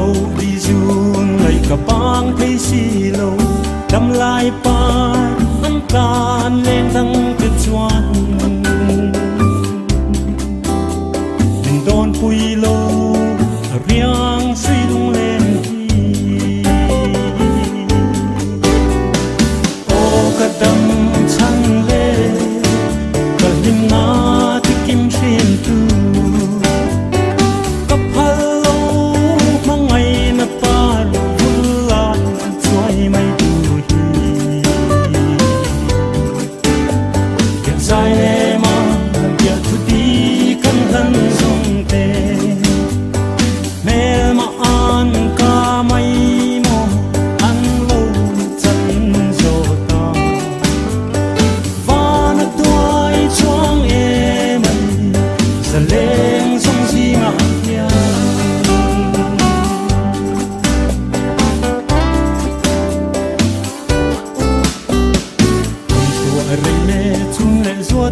lâu đi dùn ngày cả bang thấy xì lâu đâm lại ba ăn can lên thăng kết choan mình đón bùi lâu riêng suy đung lên ô cả đâm chăng lên cả lim na thì kim xuyên tu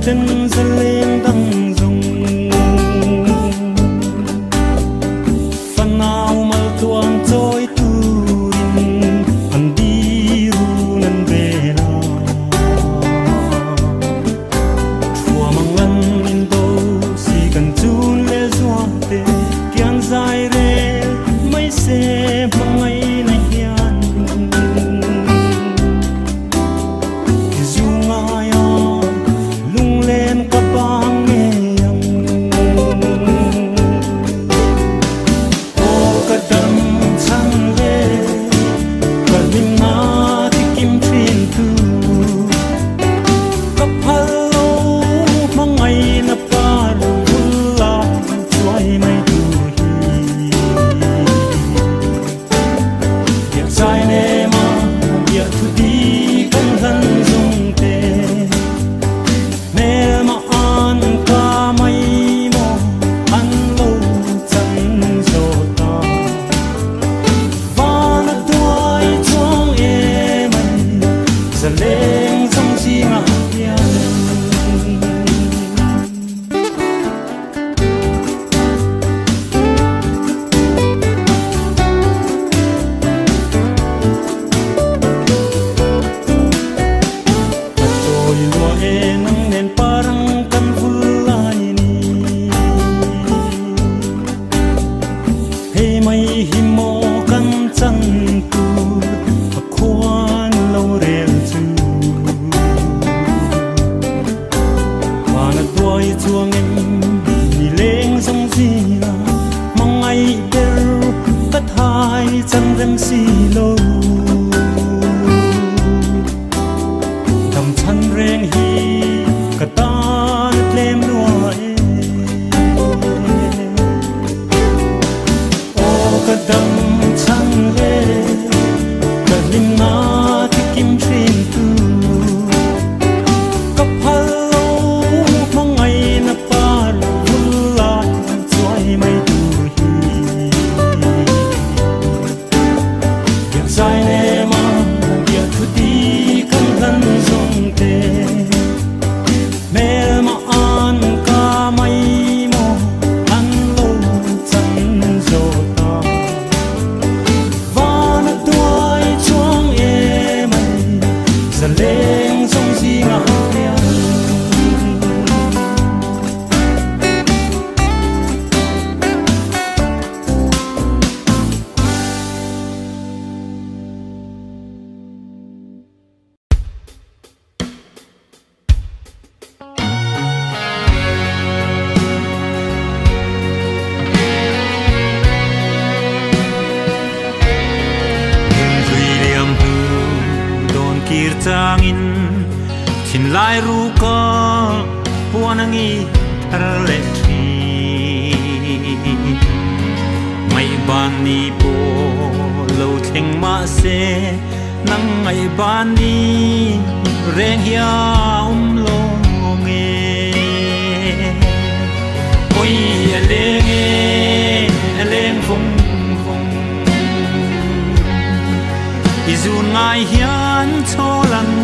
tên dân lên đăng dùng phần nào mà tuang trôi tuin anh đi ru nên về la chùa mang ngân in đâu si cần chun lê doa tê kian dài re mấy xe bằng ngày này hiền dù ngài lên các bang nghe ô cả đầm trăng lên cả lim na thì kim thiên tu các hello mang ngày na pa la chuai mai tu hi việc sai nè mà việc tu đi cần thân dung tê chuông em đi lên sông Sina mong ngày đều cất hai chân rem xì lô đầm chân reng hi cả ta lem đuôi ô cả đầm chân lên cả lim na thì kim xuyên tu tangin tin lai ru ko puanangi tharletri mai bani po lo theng ma se nang mai bani reng hia lo nge oi aleng phong phong izun ngai hian cholang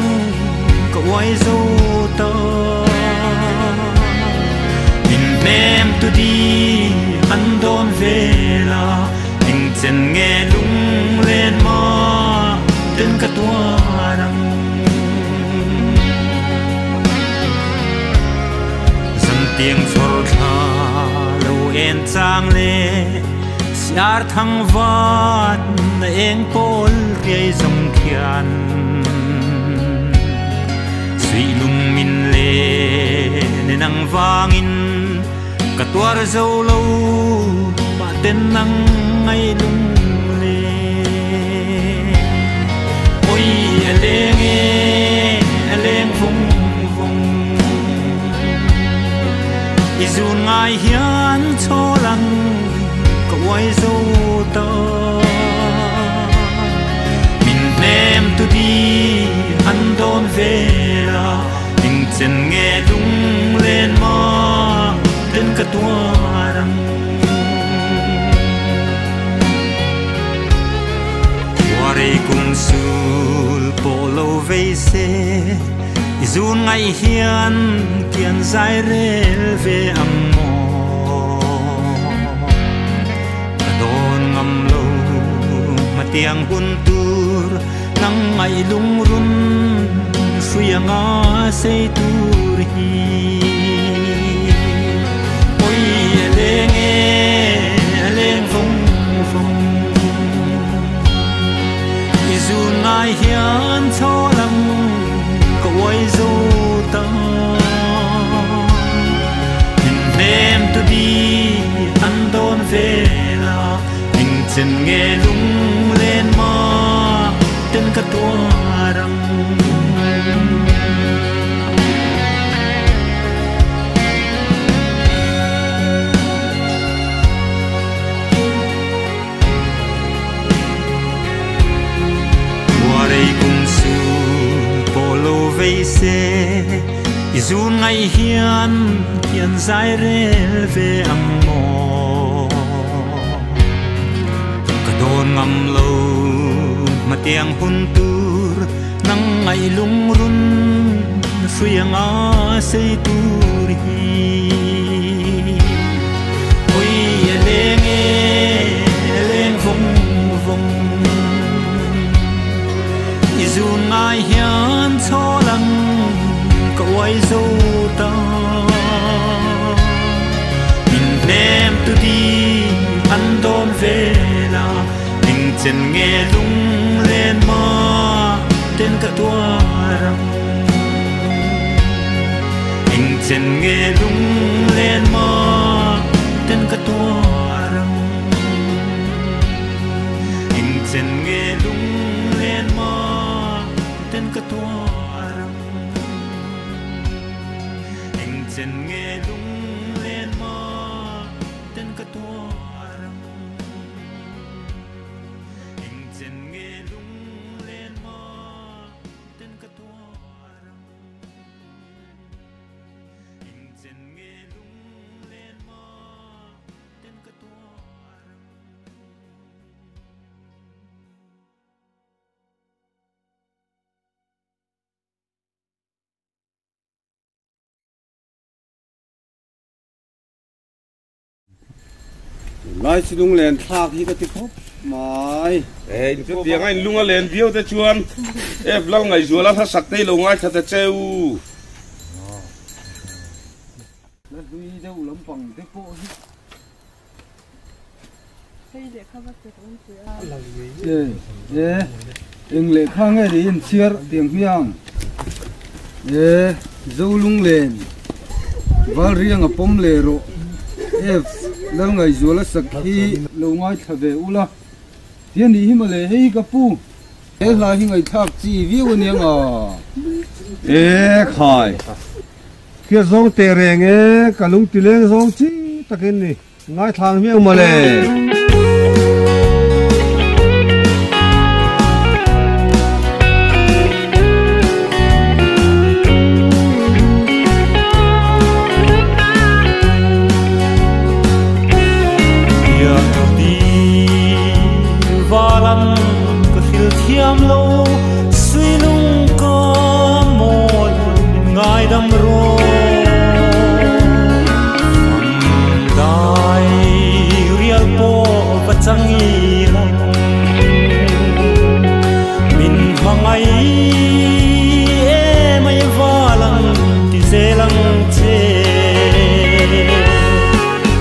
ko wai zo to in nem tu di an don vela in chân nghe lung lên mà tên cả tua răng dần tiếng phở tha lâu en trang lệ xiar thăng vát em pol cây dòng kian suy lung min lệ nên ang vangin cả tua dâu lâu mà tên nắng ngay lung lên ôi lên vùng vùng izun ngay hiền cho lăng cậu ấy dâu ta mình nem tu đi ăn đón về là mình chân nghe lung lên mà tên cả tua răng Wari kung sul polo veise izun ngay hiền kian zai rel về ang mo kadon ngam lo matiang huntur nang ngay lung run suyanga sei tur hi oi leng vong vong izun ngay hiền cho lăng cậu ấy dâu ta mình đem tôi đi ăn đón về là mình chân nghe lung lên mà tên cả tua răng veise izun ngay hiền kian zai rel về ang mo kadon ngam lo matiang huntur nang ngay lung run suyanga sei tur hi oi leng vong vong izun ngay hiền cho lăng cậu ấy dâu ta mình đem tôi đi ăn đón về là mình chân nghe lung lên mà tên cả tua răng mình chân nghe lung lên mà tên cả tua răng mình chân nghe lung lên mà tên cả tua chân nghe lung lên mà tên cả tua răng hình chân nghe lung lên mà tên cả tua răng hình chân nghe lung lên mà tên cả tua răng lại sử dụng lên thác thì có tiếp khóc mai chút tiếng anh lung lên viêu te chuan ép lâu ngày rùa lắm thắt sặc tây lồng ai thật treo là đuôi dâu lắm bằng cái bộ em lệ khang ấy thì em chia tiếng miang dâu lung lên và riêng ở pom lệ rồi ép lâu ngày rùa là sặc khi lâu ngay thà về ula tiền đi mà lệ hay cái pu là hình ngày thác chỉ viêu niang khai kia zong tè rèn cả lung tì leng zong chi ta cái này ngay thang miếng mà lệ thiam lâu suy lung có một ngày đâm rô đai riêng po và chẳng nghi lăng mình hoang ấy mây va lăng thì dễ lăng chê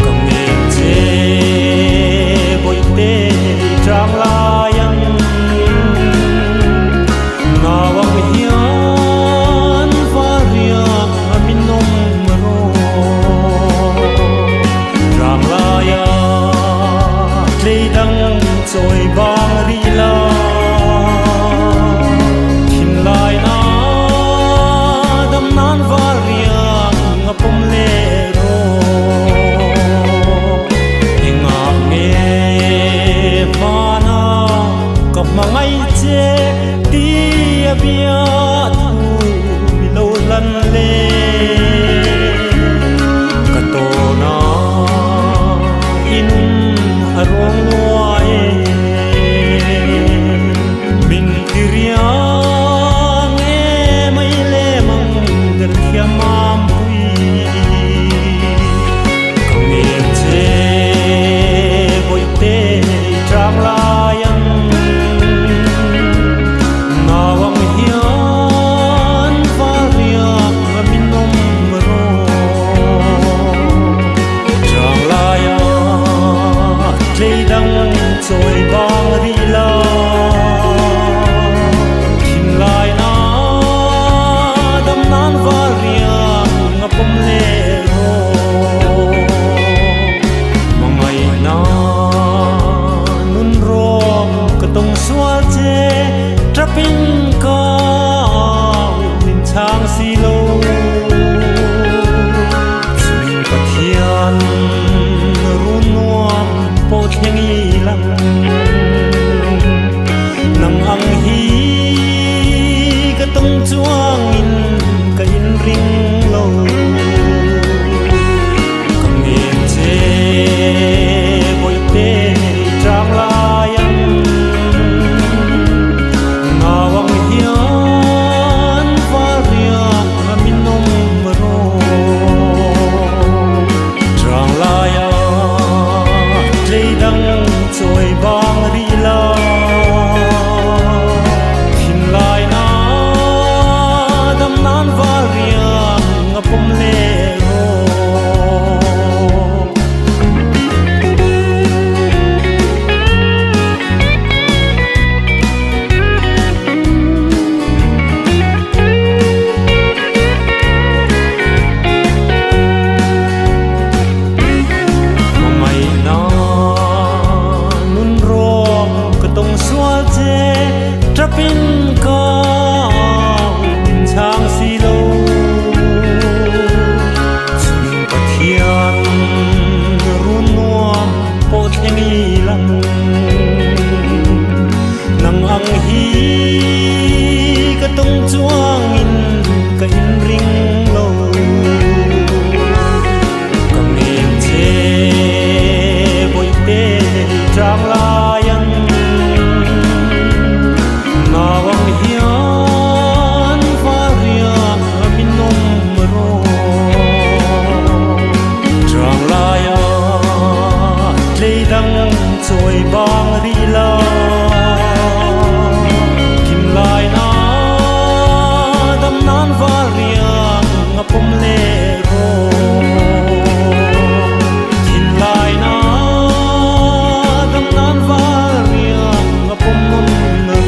cầm nghe chê bồi tê trang la yang na wang hian varia min nom ro trang la ya lei dang choi bang ri la kim lai na dam nan varia ngapom le ro inga me mana kap mangai che ti bia thu mi lo lan le ka to na in harong wae min tiriang e mai le mang der thiamam pui kang che boi te trang la yang na wang hian varia min nom ro trang la ya lei dang choi bang ri la kim lai na dam nan varia ngapom le ro mangai na nun rom ka tong swal che trapin ka min chang si lo chmin pathian run nuam po thengi lang nang ang hi ka tong chuang in ka in ring lo kang em che boi te trang la yang na wang hian varia min nom ro trang la ya lei dang choi bang ri la kim lai na dam nan varia ngapom le ro mamai na nun rom ka tong swal che trapin ka chang si lo chmin pathian run nuam po thengi lang nang ang hi ka tong chuang in ka in ring lo kang em che boi te trang la yang na wang hian varia min nom ro trang la ya lei dang choi bang ri la kim lai na dam nan varia ngapom le ro kim lai na dam nan varia ngapom nom ro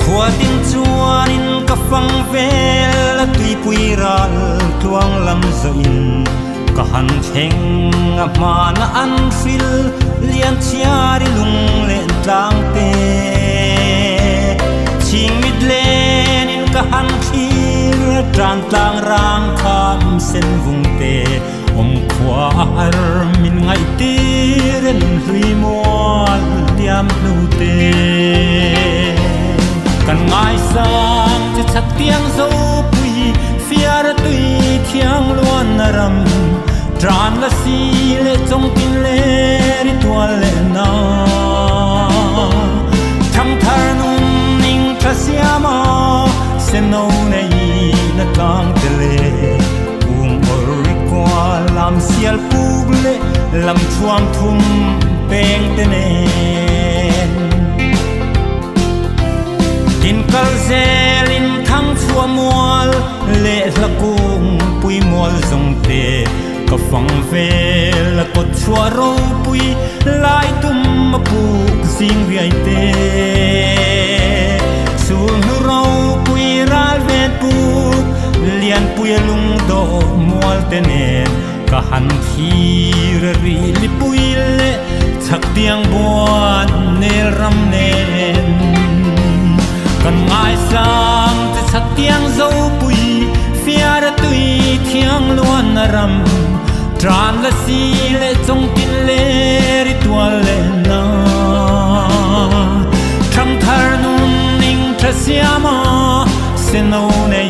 Khuatin chuanin ka fang vel tui pui ral tuang lam zo in ka han theng a mana an fil lian chiari lung le tlang te ching mit len in ka han thir tran tlang rang kham sen vung te om khwa ar min ngai tiren hlui mual tiam lu te kan ngai sang che chat tiang zo pui tràn là si lệ trong tin lệ đi tua lệ na thăng thar nung ning tra siama se nâu này na tang tele ori qua làm sial pug lệ làm chuang thum beng tenen in kalzel in thang chua mual lệ la cung pui mual zong te ka phang ve la ko chua ro pui lai tum ma pu sing riai te sul nu ro pui ral vet pu lian pui lung do mual tenen ka han thir ri li pui le chak tiang buan nel ram nen kan ngai sang te chak tiang zo pui fiar tui thiang luan ram tran la si le chong tin le ri tua le na tham thar nun ning tra siama se no nei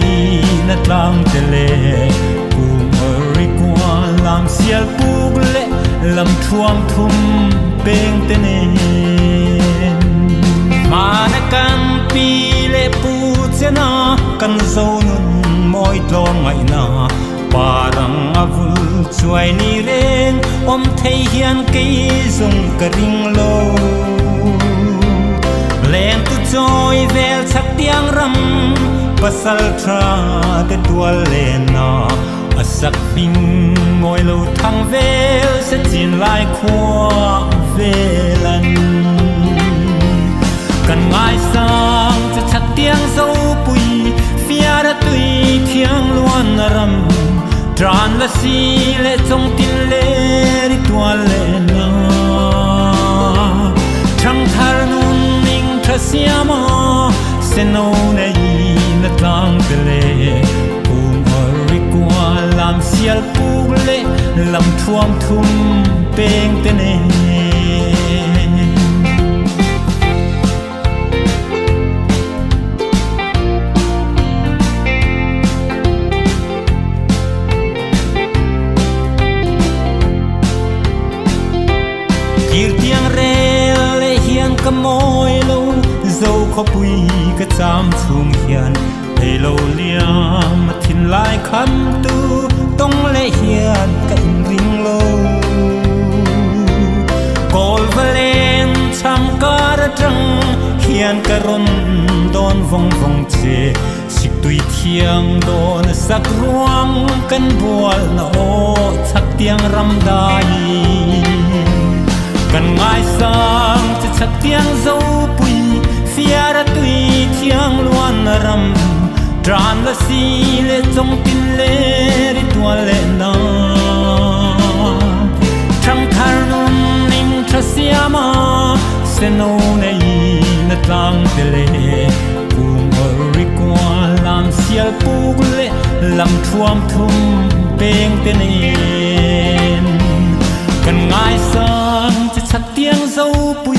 na tlang te le làm sial pug lệ làm thuang thum beng te nen mà na kan pi lệ pu chena kan zo nun moi tlo ngai na parang avul chuai ni ren om thei hian ke zong ka ring lo len tu choi vel chak tiang ram pasal tra te tual le na asak ping ngồi lâu thang vel sẽ chín lại khoa velan cần ngai sang cho chặt tiếng dấu bụi phía đã tùy thiang luan ram tràn là si lệ trong tin lệ đi tua lệ na trăng thar nun ning tra siama se no nei na tang tele làm sial pug lệ làm thuang thum beng te nen kir tiang re le hiang ka moi lo zo kho pui ka cham chung hian hey lo liam thin lai kham tu tông lệ hiền cạnh ring lô col valen cham ca ra trăng hiền ca ron don vong vong che sik tui thiang don sak ruang kan bual na o chak tiang ram dai kan ngai sang che chak tiang zo pui fiara tui thiang luan ram tràn là si lệ trong tin lệ đi tua lệ na trăng thar nun ning tra siama se no nei na tlang te le kum ori kwa lam sial pug lệ lam thuam thum beng te nen kan ngai sang cha chak tiang zo pui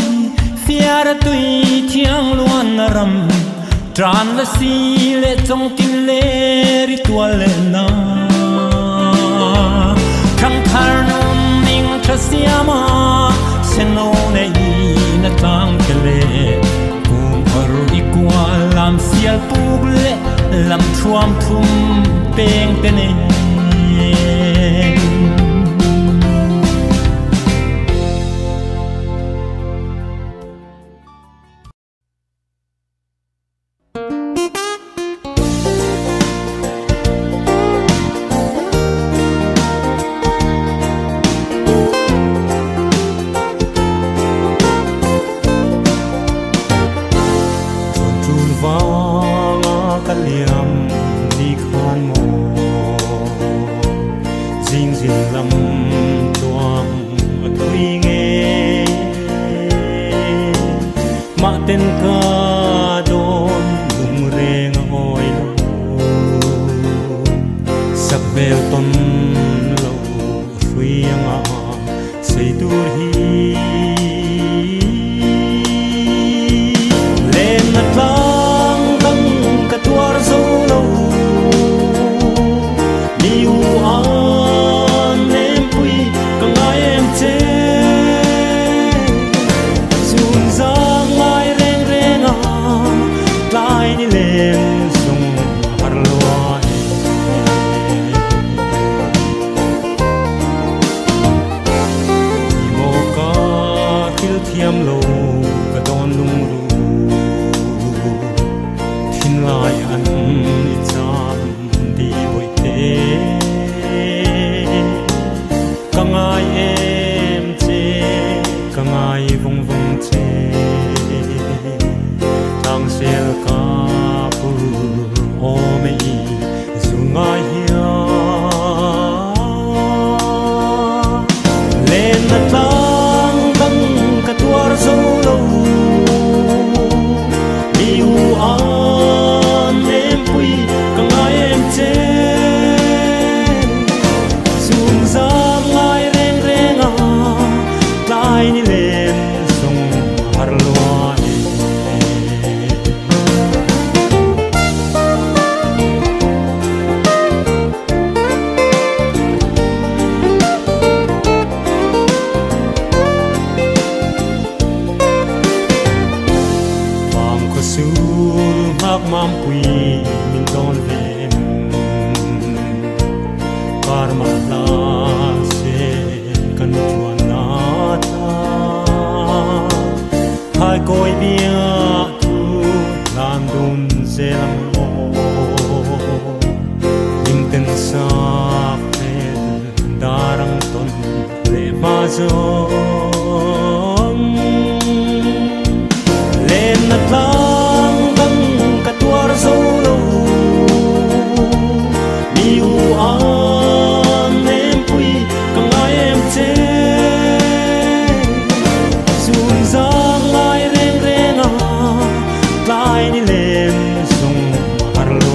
fiar tui thiang luan ram tràn là si lệ trong tin lệ đi tua lệ na trăng thar nun ning tra siama se no nei na tang te le kum ori kwa lam sial pug lệ lam thuam thum beng te nen ngai hia lên na tang tang ka tuar zo lo liu an em pui ka ngai em che zum za ngai reng reng a lai ni lên song har lo mam pui min don ven par ma la se kan chuan na ta hai koi bia tu lam dun se lam o lim ten sa pen darang ton le ma zo lên na tlang dang ka tuar zo lo liu an em pui ka ngai em che zum za ngai reng reng a lai ni lên song har lo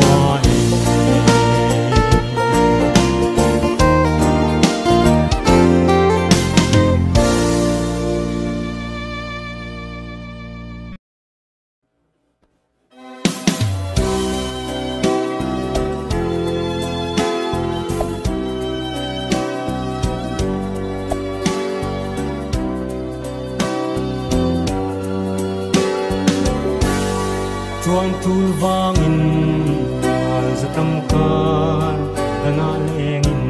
chuan tul wangin al zatam kan dana lengin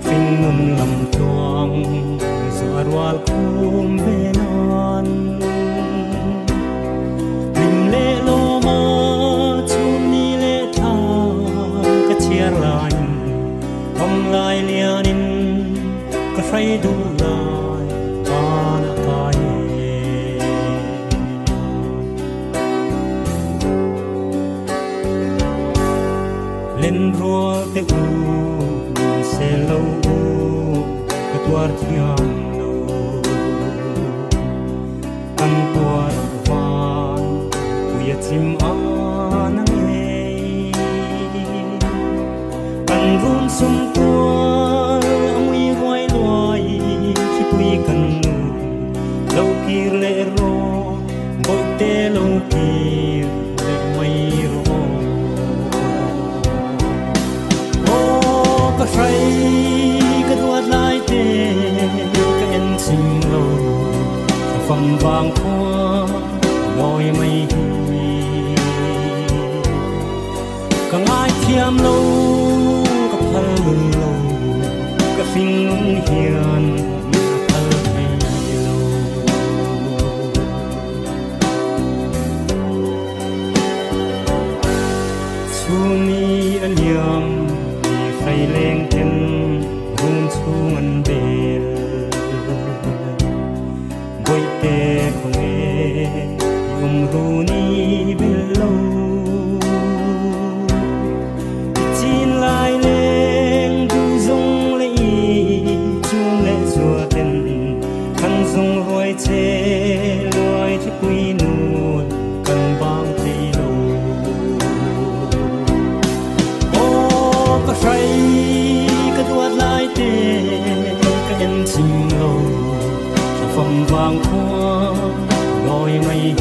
phing nun lam tuang zo arwal kum benan lim le lo ma chun ni le tha ka chiar lain om lai lianin ka fai du lai ana kai lên rùa te u se lâu ka tuar thiam lo kan tuar van uya chim anang ei kan run sum tuar amui roi loi khi pui kan nu lo kir le ro boi te lo kir le mai ro ka frai ka duat lai te ka en sim lo ka fam wang khoa loi mai hi ka ngai thiam lo ka phal lo ka fing nun hian phal mai lo suni aliam phải lên trên vùng xuống ăn bền với tê không nghe dùng ru ni bên lâu chín lại lên du dung lấy chung lệ rùa tên khăn dung rồi chê loài chiếc quy nuột cần băng thấy lâu ka frai ka duat lai te ka en sim lo ka fam wang khoa loi mai hi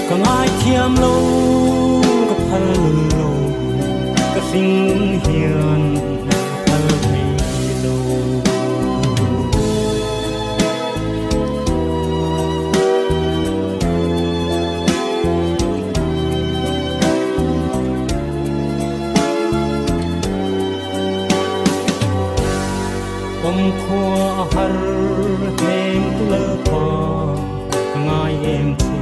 ka ngai thiam lo ka phal lo ka sing hian phal mai lo om khoa har hem tu lơ pa ngai em che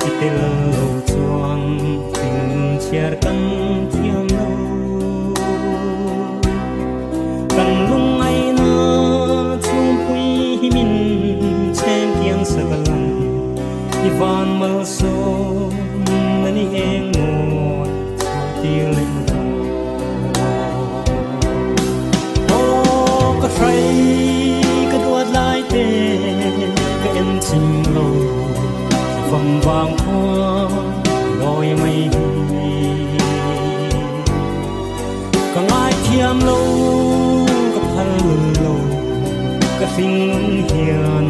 itel lo chuan ting chiar kan thiam lo kan lung ai na chung pui min chen kiang sagalan Ivan Malson nani engon tiling ro oh ka frai ka duat lai te ka en chim lo vom vang khoa loi mai ka ngai thiam lo ka phal lo ka sing hian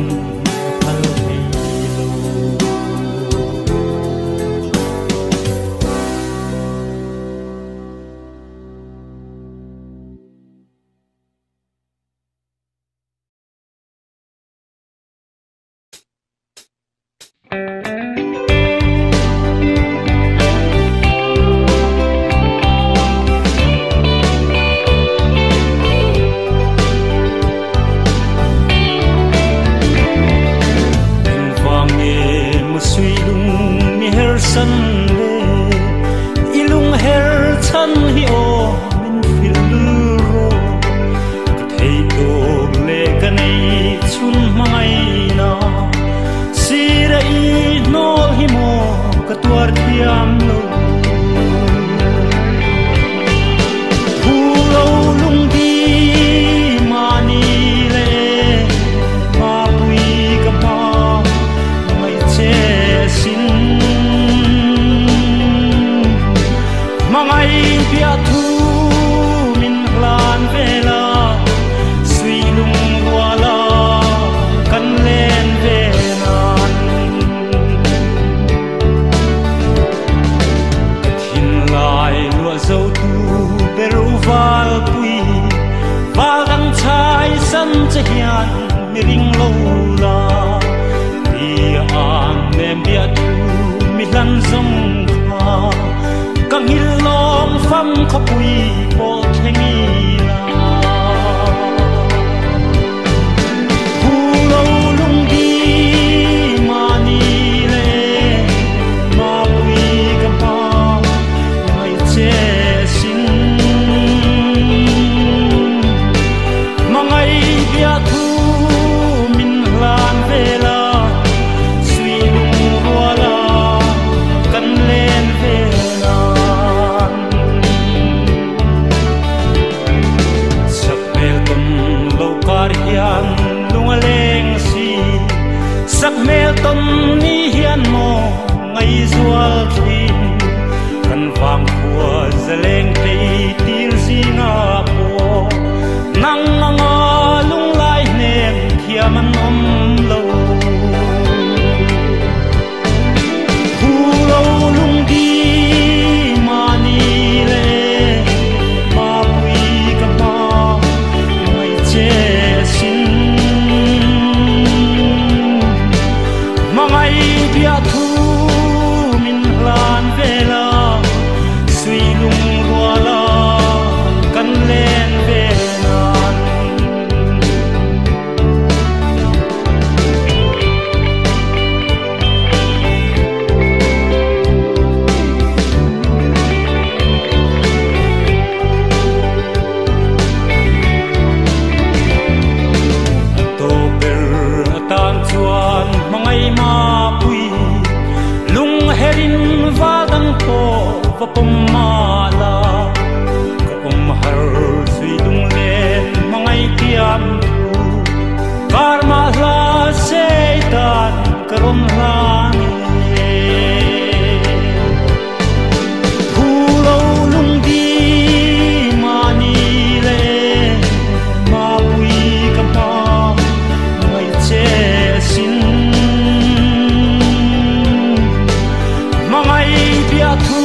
Mangai biatu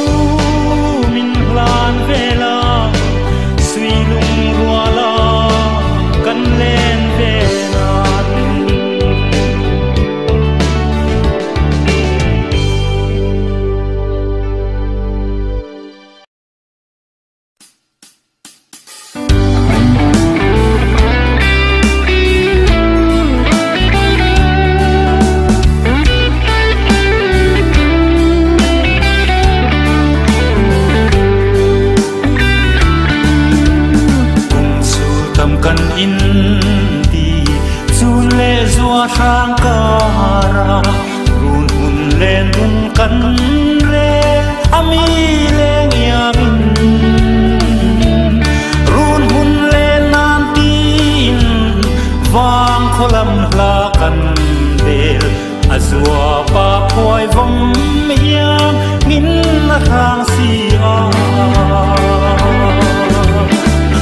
min la lên run cắn rê ami lên yamin run hun lên nan tin vang kholam la kan del azua pa khoi vom yang min na thang si a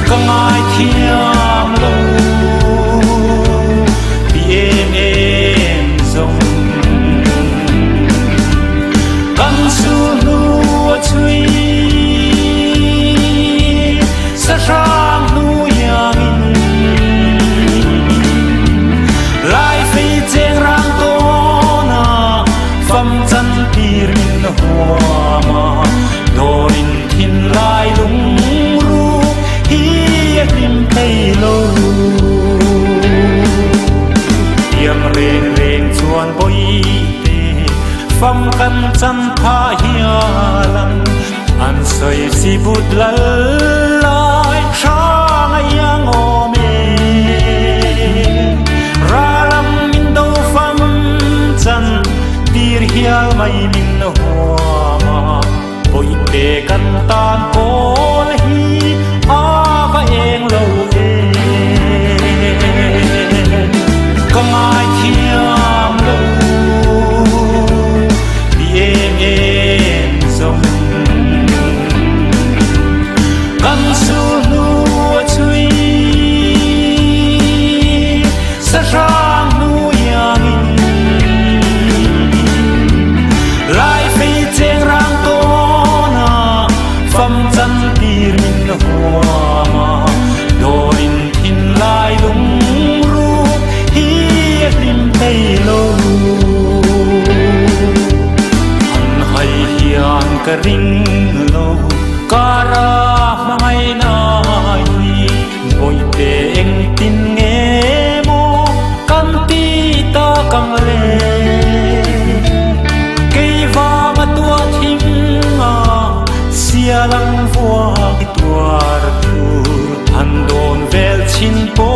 kangai thiam lo bi em zong kan su nu chui sa sang nu yang lai phi cheng rang to na pham chan tir min hoa ma dorin thin lai lung ru hi him thei lo yam reng reng chuan boi te pham kan chan pha hia lam an soi si bút lal lai sang yang o me ra lam min do pham chan tir hial mai min hoa ma boi te kan tan kol hi a va eng lo e kamai thiam lo bi em zong kan su nu chui sa sang nu yang lai phi cheng rang to na pham chan tir min hoa ma doin thin lai lung ru hi him thei lo an hai hian ka ring lo kara mai nai boi te eng tin nge mo kan ti ta kang le ke va ma tua thim a sia lang vua ki tuar tu han don vel chin po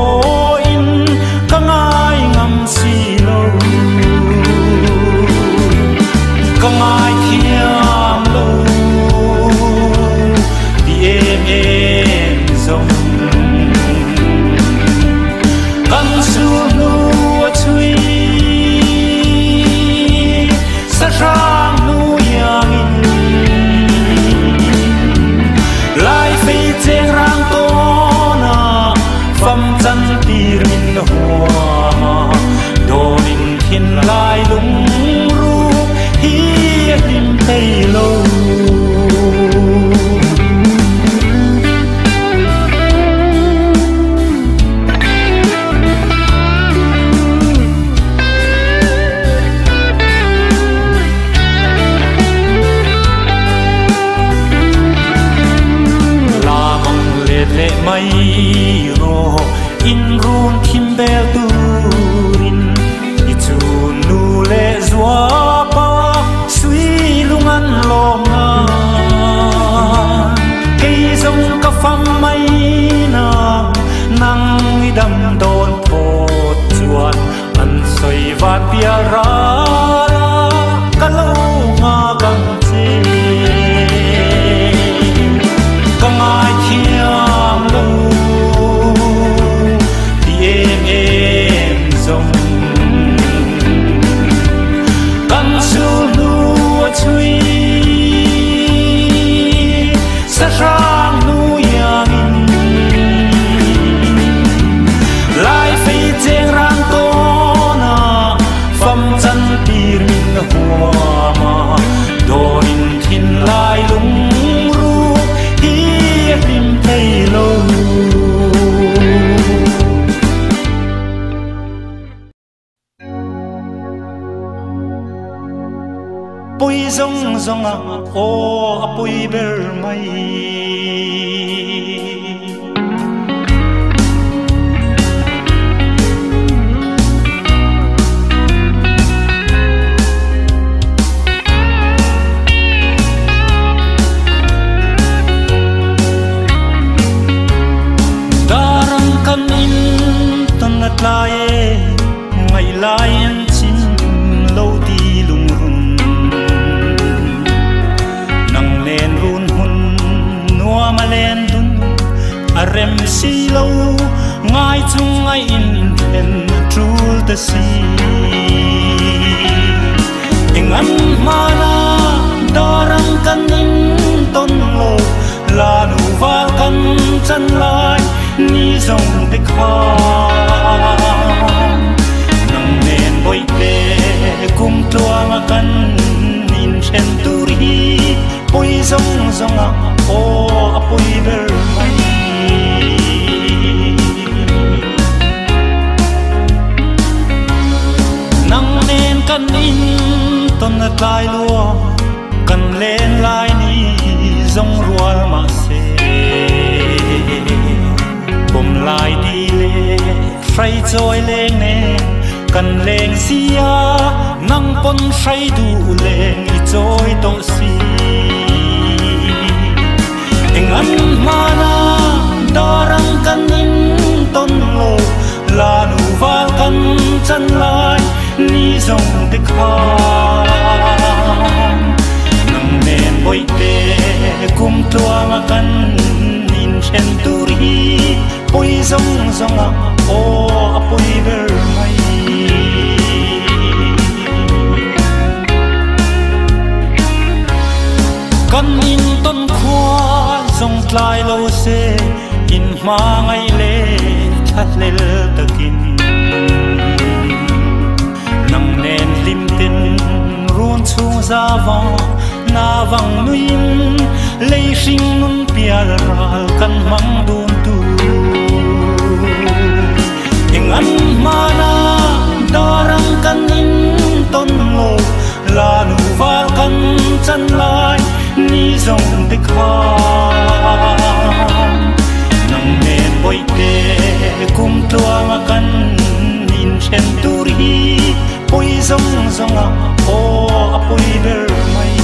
in kangai ngam si lo kangai thiam lo bi em zong kan su nu chui sa sang nu yang lai phi cheng rang to na pham chan tir min hoa ma donin thin lai lung ru hi him thei lo le mai ro in run thim bel turin i chu nu le zua pa sui lungan longa ke zong ka pham mai na nang i dam don phot chuan an soi va pia ra ka lo nga gang che kangai thiam lo bi em zong kan su nu chui sa sang nu yang lai phi cheng rang to na pham chan tir min hoa ma doin thin lai lung ru hi him thei lo pui zong zong a o a pui ber mai darang kan in tanat lai ngai lai an chin lo ti lung run si an mana darang kanin ton lo la nu va kan chan lai ni zong te kha nang nen boi te kum tuang kan nin chen turi poi zong zong o apoi ber mai nang nen kan nin ton na tai lua kan len lai ni zong rual ma se bom lai di le frai choi leng ne kan leng sia nang pon frai du leng i choi to si engan mana darang kan nin ton lo la nu va kan chan lai ni zong te kha nang nen boi te kum tuang kan nin chen turi poi zong zong o apoi ber mai kan nin ton khwa zong tlai lo se in ma ngai le that lel takin nang nen lim tin run chung za vong na vang nuin lei sing nun pial ral kan mang dun tu engan mana darang kan in ton lo la nu va kan chan lai ni zong te kha nang nen boi te kum tuang kan nin chen turi poi zong zong o apoi ber mai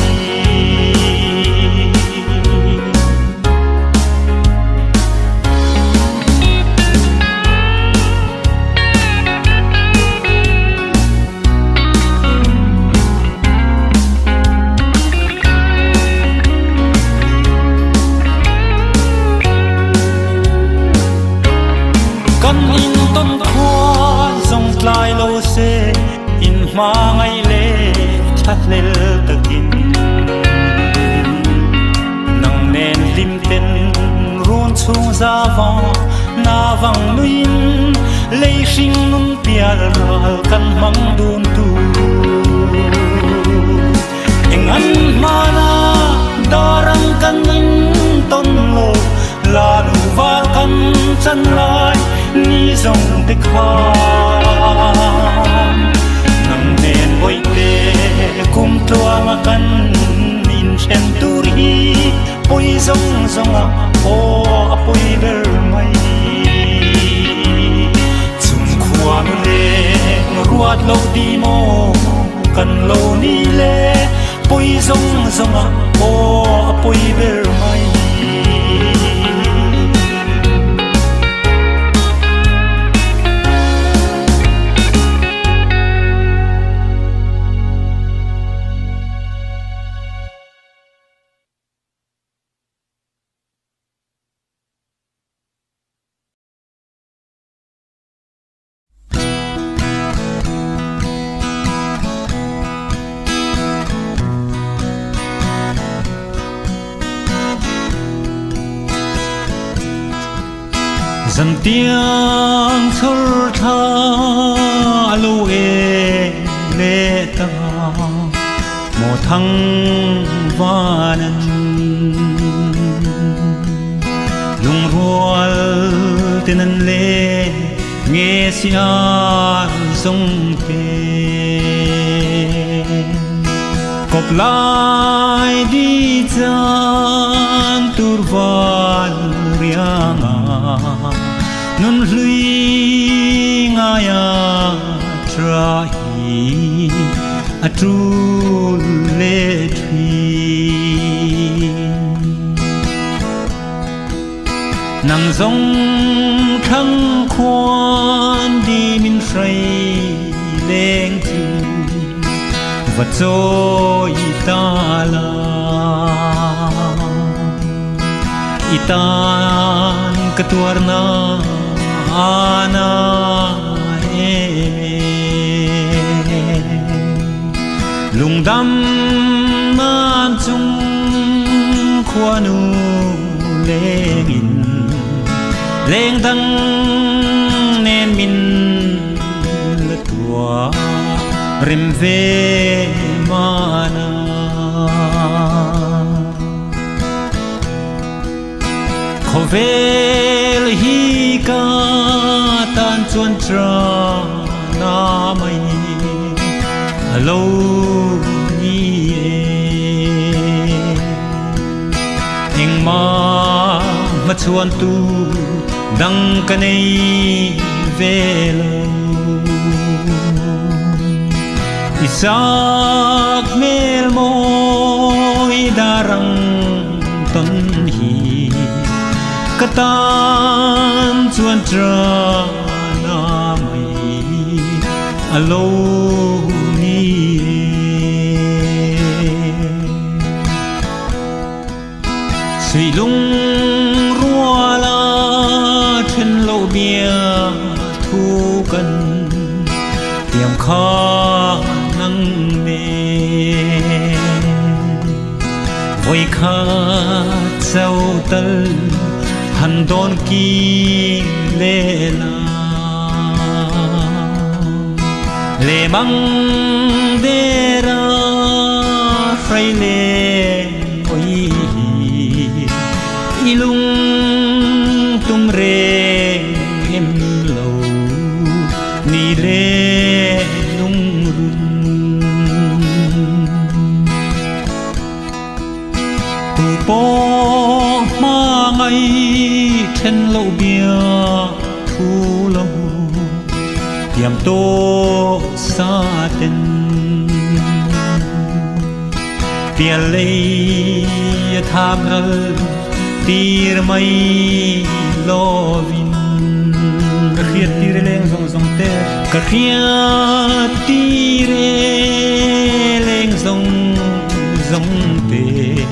kan in ton khwa zong tlai lo se in ma ngai le that lel takin nang nen lim ten run chung za vong na vang nuin lei sing nun pial ral kan mang dun tu engan mana darang kan in ton lo la nu va kan chan lai ni zong te kha nang nen boi te kum tuang kan nin chen turi poi zong zong o apoi ber mai chung khwa nu le ruat lo di mo kan lo ni le poi zong zong o apoi ber mai dần tiếng thở tha lâu e lệ ta một thăng vanan lung rual tenan le nghe sia sông pe cop lai đi chan turval rianga nun lui ngaya trahi atul le thui nang zong thăng khoan đi min say leng tu vật rồi ta la itan ketuarna ana lung đam nan chung khoa nu leng in leng đăng nên min lệ tua rim về mana khó về hi ca tan chuan tra na mai lâu ni hình mà chuan tu đăng cái này về lâu Isaac mel moi darang ton hi katan chuan tra na mai alo ni sui lung rua la trên lâu bia thu cần tiệm kho nắng nề vui khát sâu tơ hành đón kỳ lệ lệ băng đê ra phai lệ ôi ilung tum re em lâu ni lệ lung run tu po ma ngay trên lâu bia thu lâu tiệm tô xa tên bia lấy tham ơn tir mai lo vin cái khiết tir lên dòng dòng te cái khiết tir lên dòng dòng te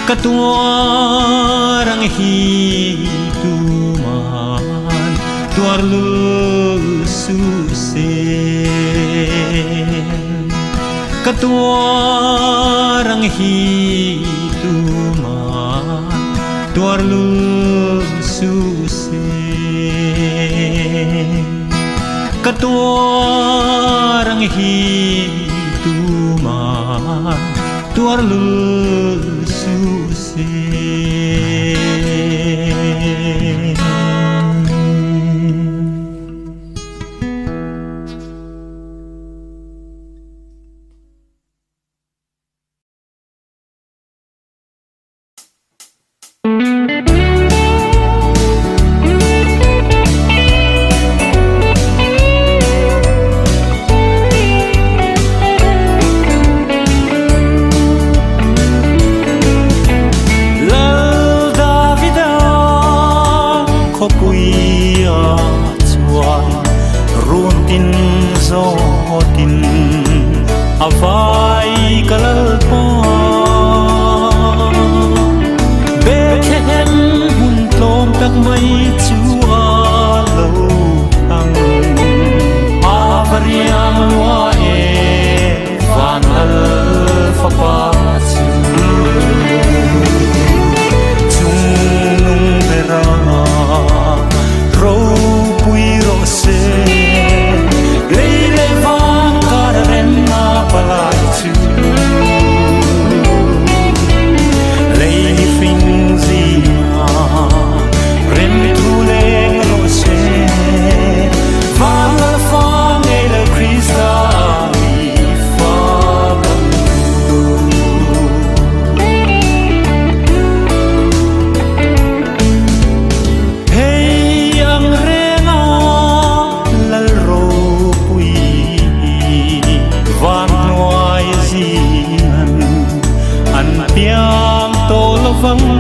cái tua răng hi tu man tua lu su se cái tua răng hi tu man tua lu su se cái tua răng hi tu man tua lu su se avai kalpo bethem hun tlom tak mai chua lo ang avariam wa e van al fa pa chung berama ro pui ro se vâng